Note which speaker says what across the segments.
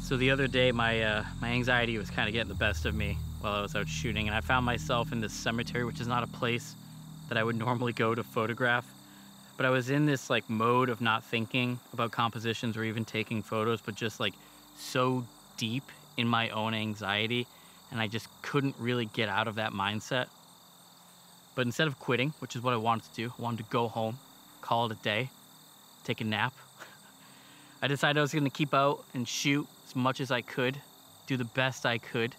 Speaker 1: So the other day, my anxiety was kind of getting the best of me while I was out shooting, and I found myself in this cemetery, which is not a place that I would normally go to photograph. But I was in this like mode of not thinking about compositions or even taking photos, but just like so deep in my own anxiety, and I just couldn't really get out of that mindset. But instead of quitting, which is what I wanted to do, I wanted to go home, call it a day, take a nap. I decided I was going to keep out and shoot as much as I could, do the best I could.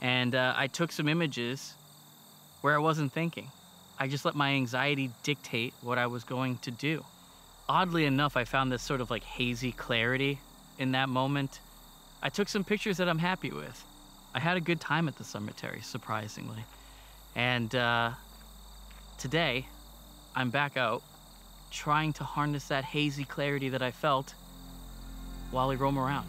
Speaker 1: And I took some images where I wasn't thinking. I just let my anxiety dictate what I was going to do. Oddly enough, I found this sort of like hazy clarity in that moment. I took some pictures that I'm happy with. I had a good time at the cemetery, surprisingly. And today, I'm back out trying to harness that hazy clarity that I felt while I roam around.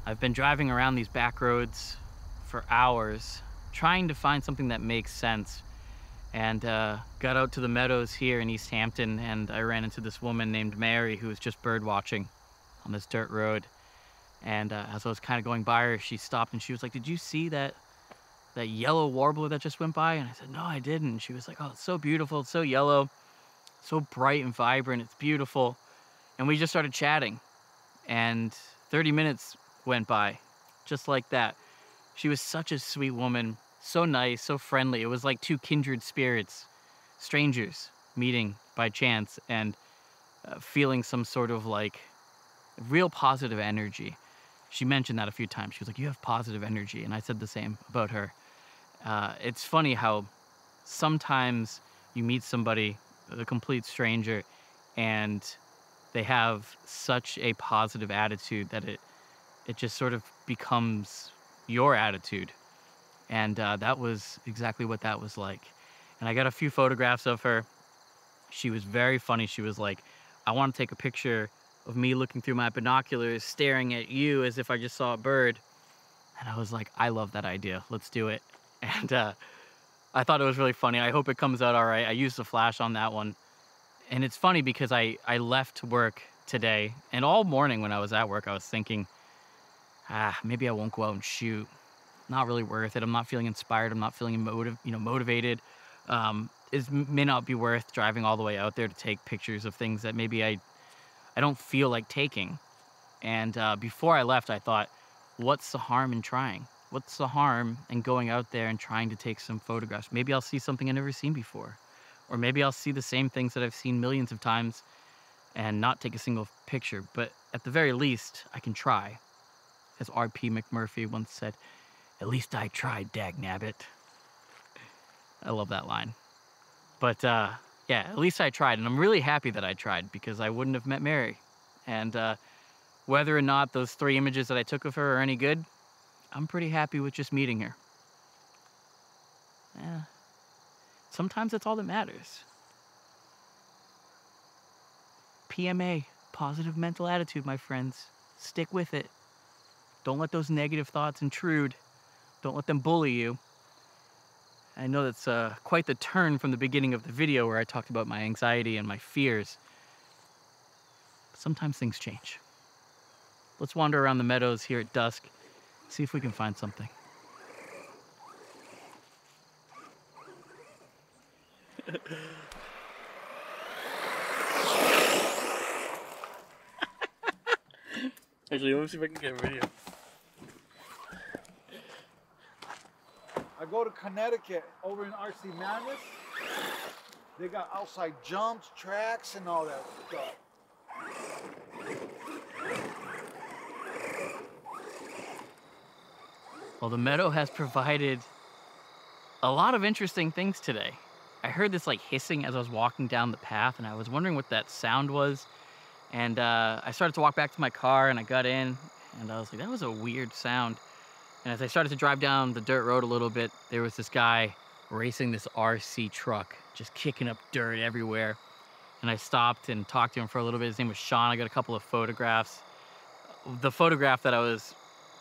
Speaker 1: I've been driving around these back roads for hours, trying to find something that makes sense. And got out to the meadows here in East Hampton, and I ran into this woman named Mary who was just bird watching on this dirt road. And as I was kind of going by her, she stopped and she was like, "Did you see that yellow warbler that just went by?" And I said, "No, I didn't." And she was like, "Oh, it's so beautiful. It's so yellow, so bright and vibrant. It's beautiful." And we just started chatting. And 30 minutes went by just like that. She was such a sweet woman, so nice, so friendly. It was like two kindred spirits, strangers meeting by chance and feeling some sort of like real positive energy. She mentioned that a few times. She was like, "You have positive energy." And I said the same about her. It's funny how sometimes you meet somebody, a complete stranger, and they have such a positive attitude that it just sort of becomes your attitude. And that was exactly what that was like. And I got a few photographs of her. She was very funny. She was like, "I want to take a picture of me looking through my binoculars, staring at you as if I just saw a bird." And I was like, "I love that idea. Let's do it." And I thought it was really funny. I hope it comes out all right. I used the flash on that one. And it's funny because I left work today, and all morning when I was at work, I was thinking, maybe I won't go out and shoot. Not really worth it. I'm not feeling inspired. I'm not feeling motivated. It may not be worth driving all the way out there to take pictures of things that maybe I don't feel like taking. And before I left, I thought, what's the harm in trying? What's the harm in going out there and trying to take some photographs? Maybe I'll see something I've never seen before. Or maybe I'll see the same things that I've seen millions of times and not take a single picture. But at the very least, I can try. As R.P. McMurphy once said, At least I tried, dagnabbit. I love that line. But yeah, at least I tried, and I'm really happy that I tried because I wouldn't have met Mary. And whether or not those 3 images that I took of her are any good, I'm pretty happy with just meeting her. Yeah, sometimes that's all that matters. PMA, positive mental attitude, my friends. Stick with it. Don't let those negative thoughts intrude. Don't let them bully you. I know that's quite the turn from the beginning of the video where I talked about my anxiety and my fears. But sometimes things change. Let's wander around the meadows here at dusk, see if we can find something. Actually, let me see if I can get a video.
Speaker 2: I go to Connecticut, over in RC Madness. They got outside jumps, tracks, and all that stuff.
Speaker 1: Well, the meadow has provided a lot of interesting things today. I heard this like hissing as I was walking down the path, and I was wondering what that sound was. And I started to walk back to my car, and I got in, and I was like, that was a weird sound. And as I started to drive down the dirt road a little bit, there was this guy racing this RC truck, just kicking up dirt everywhere. And I stopped and talked to him for a little bit. His name was Sean. I got a couple of photographs. The photograph that I was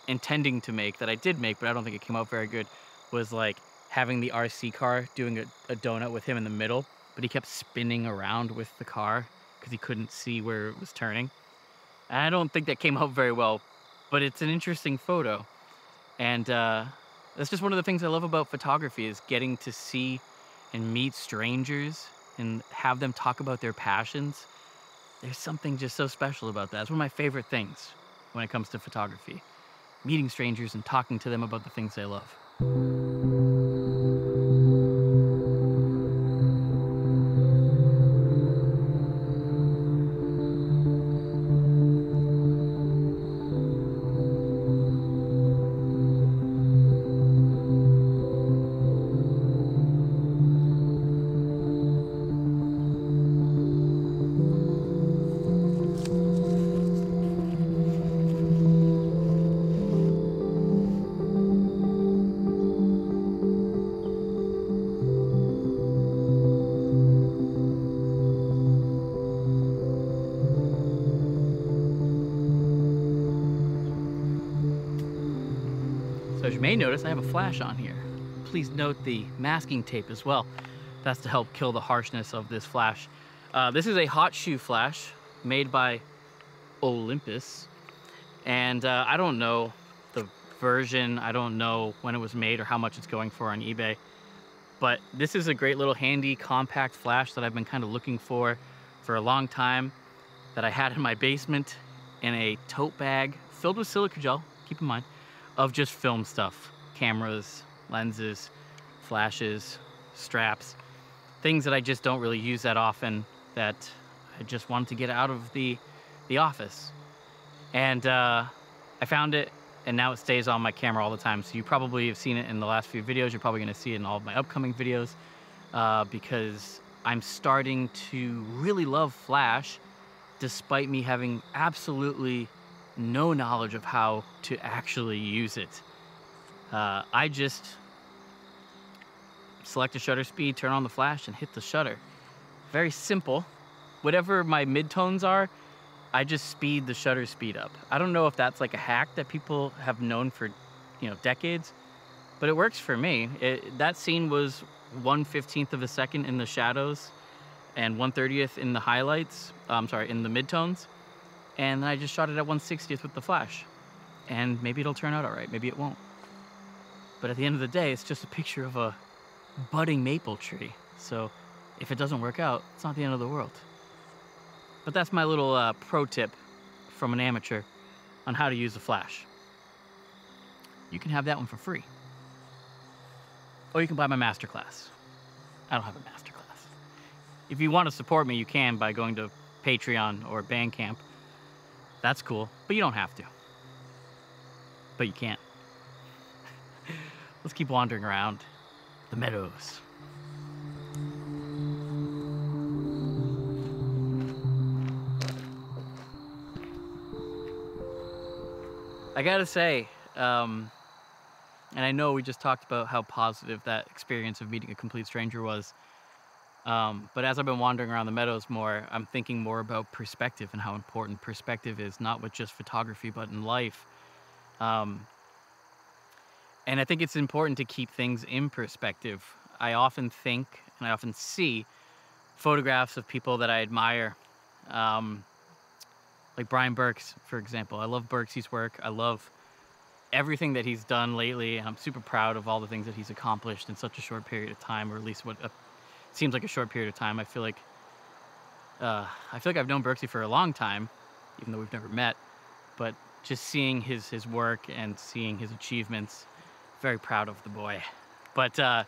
Speaker 1: intending to make, that I did make, but I don't think it came out very good, was like having the RC car doing a donut with him in the middle, but he kept spinning around with the car because he couldn't see where it was turning. And I don't think that came out very well, but it's an interesting photo. And that's just one of the things I love about photography, is getting to see and meet strangers and have them talk about their passions. There's something just so special about that. It's one of my favorite things when it comes to photography. Meeting strangers and talking to them about the things they love. So as you may notice, I have a flash on here. Please note the masking tape as well. That's to help kill the harshness of this flash. This is a hot shoe flash made by Olympus. And I don't know the version, I don't know when it was made or how much it's going for on eBay. But this is a great little handy compact flash that I've been kind of looking for a long time, that I had in my basement in a tote bag filled with silica gel, keep in mind, of just film stuff. Cameras, lenses, flashes, straps, things that I just don't really use that often, that I just wanted to get out of the office. And I found it, and now it stays on my camera all the time. So you probably have seen it in the last few videos. You're probably gonna see it in all of my upcoming videos, because I'm starting to really love flash, despite me having absolutely no knowledge of how to actually use it. I just select a shutter speed, turn on the flash, and hit the shutter. Very simple. Whatever my midtones are, I just speed the shutter speed up. I don't know if that's like a hack that people have known for, decades, but it works for me. That scene was 1/15 of a second in the shadows and 1/30th in the highlights, in the midtones. And then I just shot it at 1/60th with the flash. And maybe it'll turn out all right, maybe it won't. But at the end of the day, it's just a picture of a budding maple tree. So if it doesn't work out, it's not the end of the world. But that's my little pro tip from an amateur on how to use a flash. You can have that one for free. Or you can buy my masterclass. I don't have a masterclass. If you want to support me, you can by going to Patreon or Bandcamp. That's cool, but you don't have to. But you can. Let's keep wandering around the meadows. I gotta say, and I know we just talked about how positive that experience of meeting a complete stranger was. But as I've been wandering around the meadows more, I'm thinking more about perspective and how important perspective is, not with just photography, but in life. Um, and I think it's important to keep things in perspective. I often think and I often see photographs of people that I admire, um, like Brian Burks, for example. I love Burksy's work. I love everything that he's done lately, and I'm super proud of all the things that he's accomplished in such a short period of time, or at least what seems like a short period of time. I feel like I've known Berksy for a long time, even though we've never met. But just seeing his work and seeing his achievements, very proud of the boy. But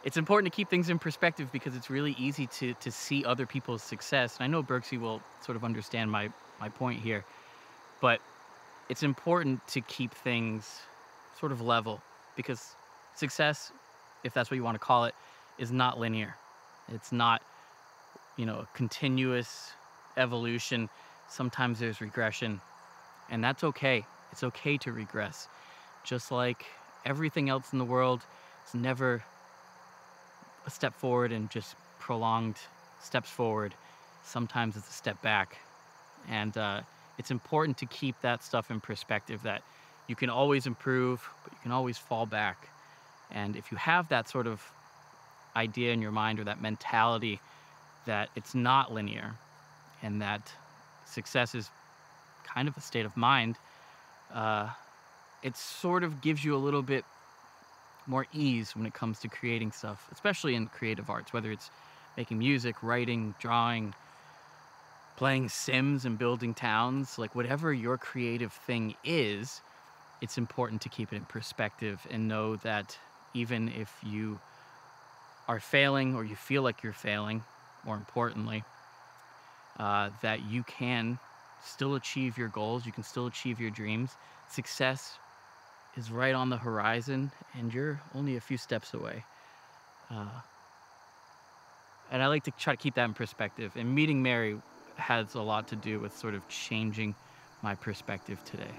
Speaker 1: it's important to keep things in perspective because it's really easy to see other people's success. And I know Berksy will sort of understand my point here, but it's important to keep things sort of level because success, if that's what you want to call it, is not linear. It's not, a continuous evolution. Sometimes there's regression, and that's okay. It's okay to regress. Just like everything else in the world, it's never a step forward and just prolonged steps forward. Sometimes it's a step back. And it's important to keep that stuff in perspective, that you can always improve, but you can always fall back. And if you have that sort of idea in your mind or that mentality that it's not linear and that success is kind of a state of mind, it sort of gives you a little bit more ease when it comes to creating stuff, especially in creative arts, whether it's making music, writing, drawing, playing Sims and building towns, like whatever your creative thing is, it's important to keep it in perspective and know that even if you are failing or you feel like you're failing, more importantly, that you can still achieve your goals, you can still achieve your dreams. Success is right on the horizon and you're only a few steps away. And I like to try to keep that in perspective. And meeting Mary has a lot to do with sort of changing my perspective today.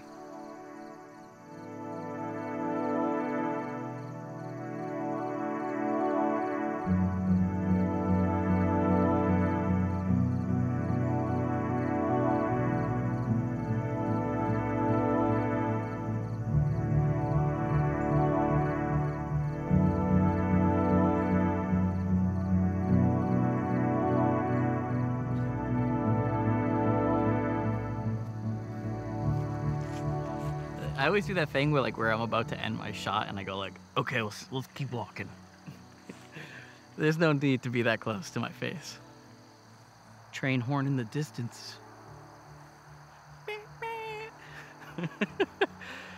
Speaker 1: I always do that thing where I'm about to end my shot and I go like, okay, let's keep walking. There's no need to be that close to my face. Train horn in the distance.